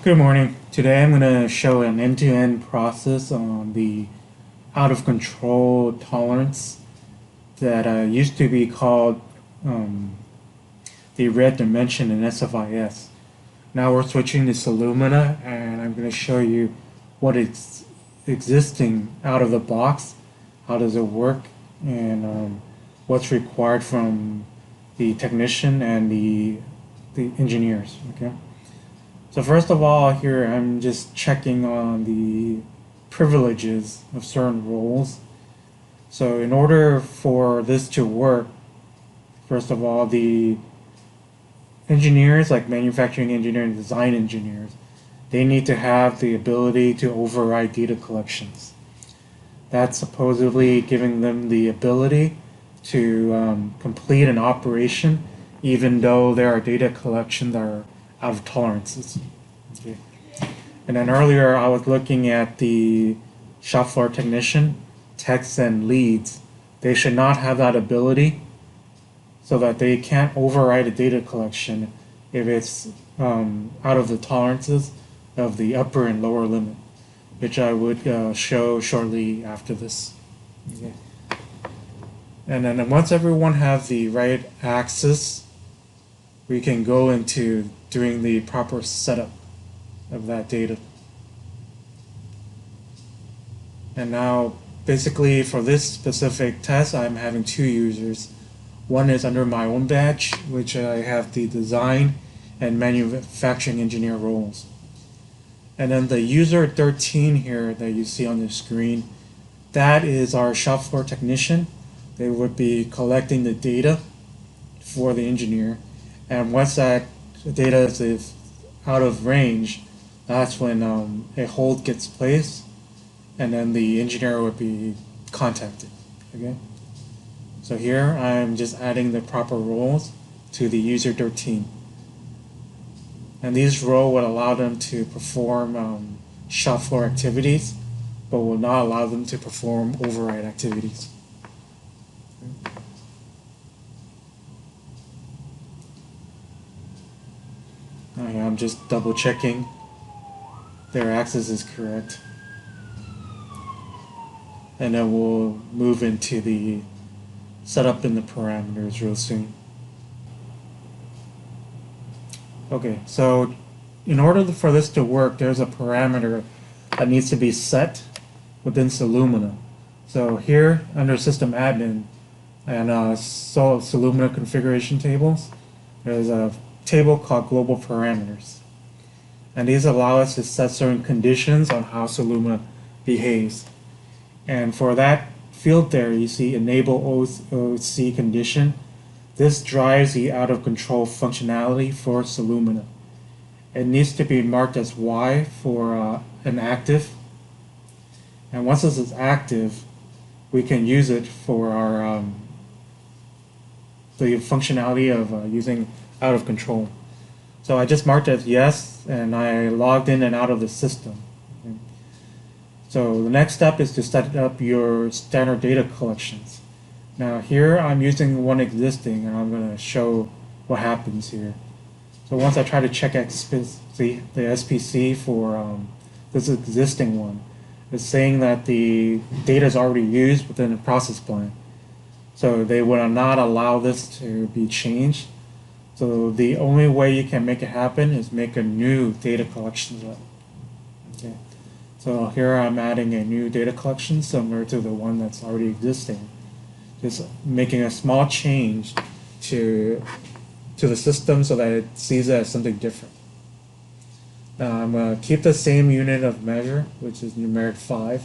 Good morning. Today I'm going to show an end-to-end process on the out-of-control tolerance that used to be called um, the red dimension in SFIS. Now we're switching to Solumina, and I'm going to show you what it's existing out of the box, how does it work, and what's required from the technician and the engineers. Okay. So first of all, here I'm just checking on the privileges of certain roles. So in order for this to work, first of all, the engineers, like manufacturing engineers and design engineers, they need to have the ability to override data collections. That's supposedly giving them the ability to complete an operation even though there are data collections that are out of tolerances. Okay. And then earlier I was looking at the shop floor technician, techs, and leads. They should not have that ability so that they can't override a data collection if it's out of the tolerances of the upper and lower limit, which I would show shortly after this. Okay. And then once everyone has the right access, we can go into doing the proper setup of that data. And now, basically for this specific test, I'm having two users. One is under my own badge, which I have the design and manufacturing engineer roles. And then the user 13 here that you see on the screen, that is our shop floor technician. They would be collecting the data for the engineer. And once that data is out of range, that's when a hold gets placed, and then the engineer would be contacted. Okay. So here I'm just adding the proper roles to the user 13, and these roles would allow them to perform shop floor activities, but will not allow them to perform override activities. Okay, I'm just double checking their access is correct. And then we'll move into the setup in the parameters real soon. Okay, so in order for this to work, there's a parameter that needs to be set within Solumina. So here under System Admin and Solumina configuration tables, there's a table called Global Parameters. And these allow us to set certain conditions on how Solumina behaves. And for that field there, you see Enable OC condition. This drives the out of control functionality for Solumina. It needs to be marked as Y for an active. And once this is active, we can use it for our the functionality of using out of control. So I just marked it as yes, and I logged in and out of the system. Okay. So the next step is to set up your standard data collections. Now here I'm using one existing, and I'm going to show what happens here. So once I try to check the SPC for this existing one, it's saying that the data is already used within the process plan. So they will not allow this to be changed. So the only way you can make it happen is make a new data collection level. Okay. So here I'm adding a new data collection similar to the one that's already existing. Just making a small change to the system so that it sees it as something different. Now I'm going to keep the same unit of measure, which is numeric 5.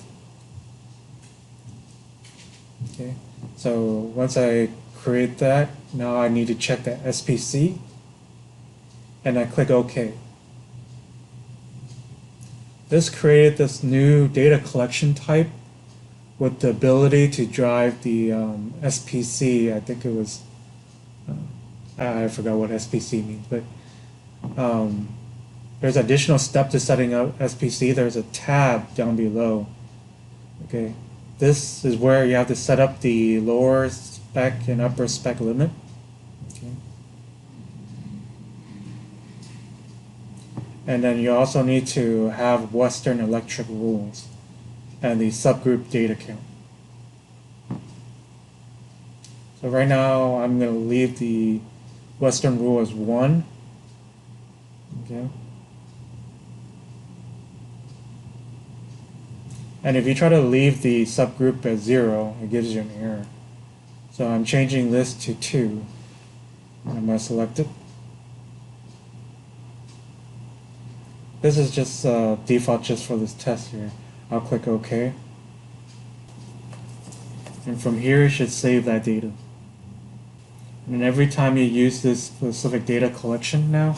Okay. So once I create that, now I need to check the SPC, and I click OK. This created this new data collection type with the ability to drive the SPC. I think it was, I forgot what SPC means, but there's additional step to setting up SPC. There's a tab down below. Okay, this is where you have to set up the lower spec and upper spec limit. Okay. And then you also need to have Western electric rules and the subgroup data count. So right now I'm going to leave the Western rule as 1. Okay. And if you try to leave the subgroup as 0, it gives you an error. So I'm changing this to 2. I'm going to select it. This is just default just for this test here. I'll click OK. And from here, it should save that data. And every time you use this specific data collection now,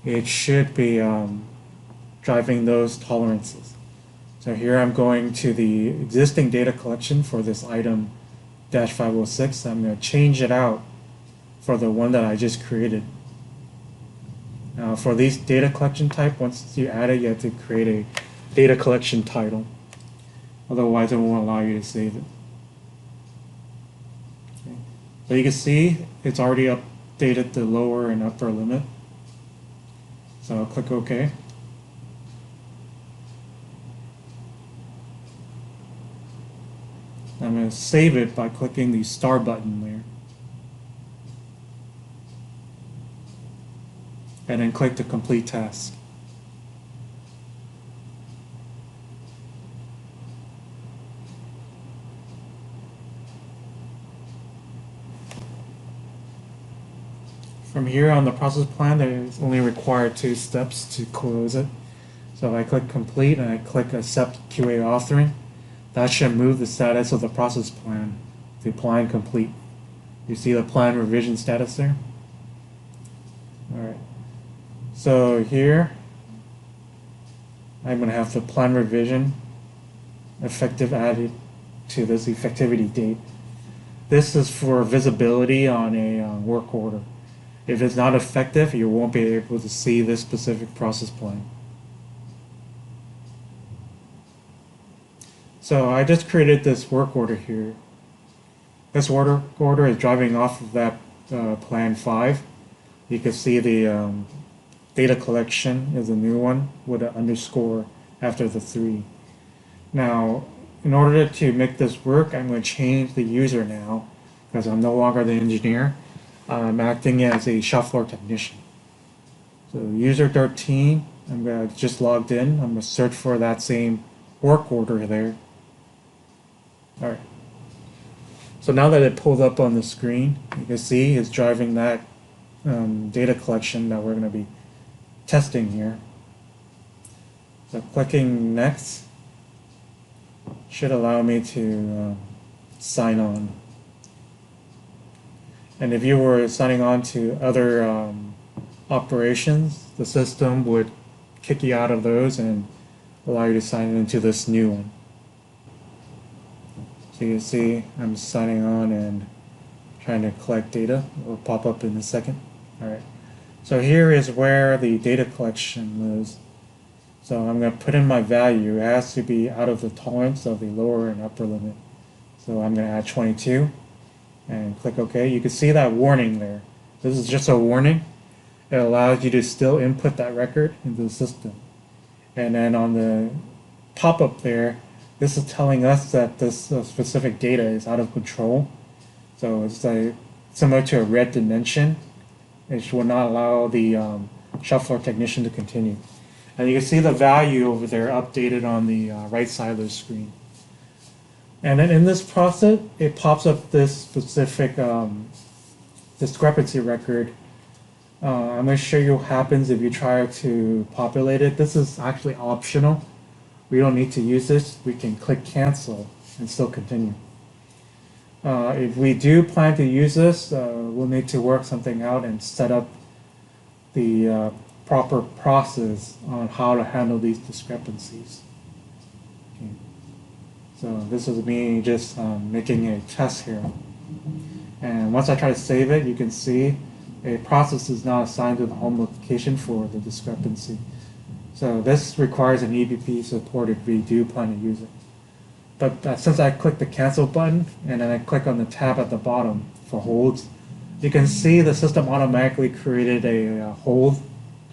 it should be driving those tolerances. So here I'm going to the existing data collection for this item -506. I'm going to change it out for the one that I just created. Now for these data collection type, once you add it, you have to create a data collection title. Otherwise, it won't allow you to save it. Okay. So you can see it's already updated the lower and upper limit. So I'll click OK. I'm going to save it by clicking the star button there. And then click the complete task. From here on the process plan, there's only required 2 steps to close it. So if I click complete and I click accept QA authoring, that should move the status of the process plan to plan complete. You see the plan revision status there? Alright. So here, I'm going to have the plan revision effective added to this effectivity date. This is for visibility on a work order. If it's not effective, you won't be able to see this specific process plan. So I just created this work order here. This order is driving off of that plan 5. You can see the data collection is a new one with an underscore after the 3. Now, in order to make this work, I'm going to change the user now because I'm no longer the engineer. I'm acting as a shop floor technician. So user 13, I'm going to just logged in. I'm going to search for that same work order there. Alright. So now that it pulled up on the screen, you can see it's driving that data collection that we're going to be testing here. So clicking next should allow me to sign on. And if you were signing on to other operations, the system would kick you out of those and allow you to sign into this new one. So you can see I'm signing on and trying to collect data. It will pop up in a second. Alright. So here is where the data collection lives. So I'm going to put in my value. It has to be out of the tolerance of the lower and upper limit. So I'm going to add 22 and click OK. You can see that warning there. This is just a warning. It allows you to still input that record into the system. And then on the pop-up there, this is telling us that this specific data is out of control. So it's like similar to a red dimension. It will not allow the shop floor technician to continue. And you can see the value over there updated on the right side of the screen. And then in this process, it pops up this specific discrepancy record. I'm going to show you what happens if you try to populate it. This is actually optional. We don't need to use this. We can click cancel and still continue. If we do plan to use this, we'll need to work something out and set up the proper process on how to handle these discrepancies. Okay. So this is me just making a test here. And once I try to save it, you can see a process is now assigned to the home location for the discrepancy. So this requires an EBP support if we do plan to use it. But since I click the cancel button and then I click on the tab at the bottom for holds, you can see the system automatically created a hold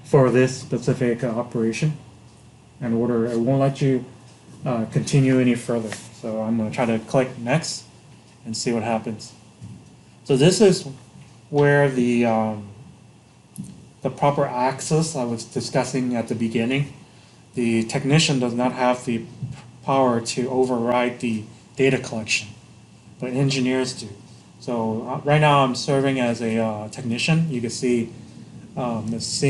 for this specific operation and order. It won't let you continue any further. So I'm going to try to click next and see what happens. So this is where the proper access I was discussing at the beginning. The technician does not have the power to override the data collection, but engineers do. So right now I'm serving as a technician. You can see it's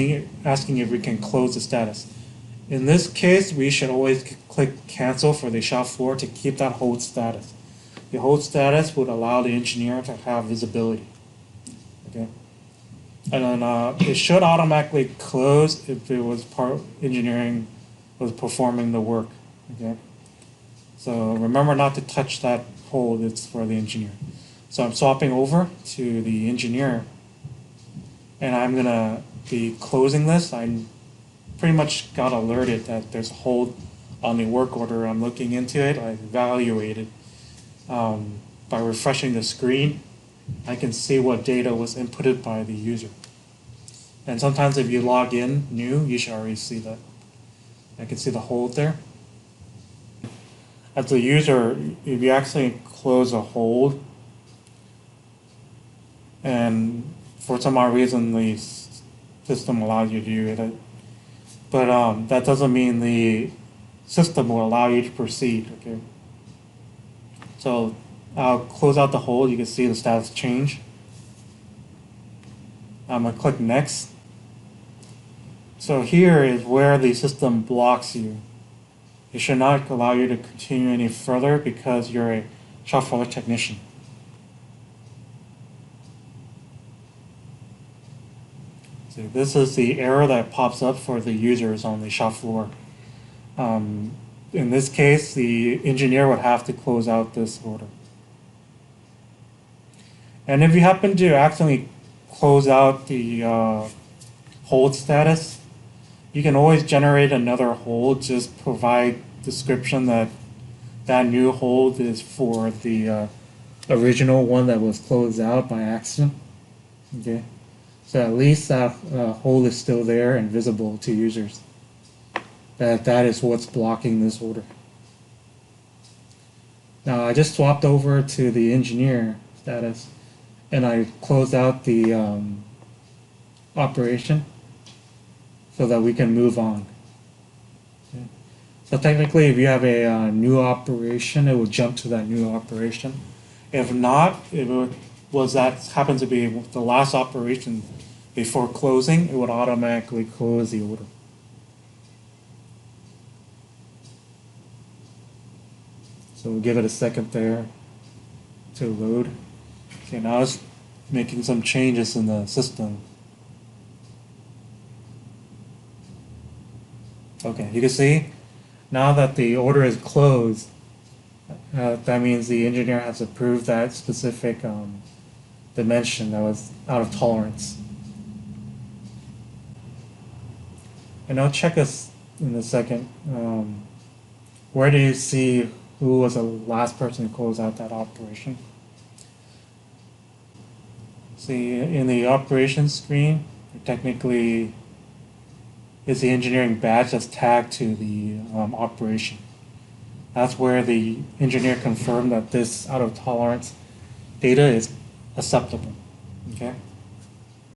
asking if we can close the status. In this case, we should always click cancel for the shop floor to keep that hold status. The hold status would allow the engineer to have visibility. Okay, and then it should automatically close if it was part engineering was performing the work. Okay, so remember not to touch that hold. It's for the engineer. So I'm swapping over to the engineer, and I'm gonna be closing this. I pretty much got alerted that there's a hold on the work order. I'm looking into it. I evaluated by refreshing the screen. I can see what data was inputted by the user. And sometimes if you log in new, you should already see that. I can see the hold there. As a user, if you actually close a hold, and for some odd reason the system allows you to do it, but that doesn't mean the system will allow you to proceed. Okay. So I'll close out the hold. You can see the status change. I'm gonna click next. So here is where the system blocks you. It should not allow you to continue any further because you're a shop floor technician. So this is the error that pops up for the users on the shop floor. In this case, the engineer would have to close out this order. And if you happen to accidentally close out the hold status, you can always generate another hold. Just provide description that that new hold is for the original one that was closed out by accident. Okay, so at least that hold is still there and visible to users. That is what's blocking this order. Now I just swapped over to the engineer status, and I closed out the operation so that we can move on. Okay. So technically, if you have a new operation, it will jump to that new operation. If not, if it was that happens to be the last operation before closing, it would automatically close the order. So we'll give it a second there to load. Okay, now it's making some changes in the system. Okay, you can see now that the order is closed, that means the engineer has approved that specific dimension that was out of tolerance. And I'll check this in a second. Where do you see who was the last person to close out that operation? See, in the operations screen, technically is the engineering badge that's tagged to the operation. That's where the engineer confirmed that this out of tolerance data is acceptable. Okay.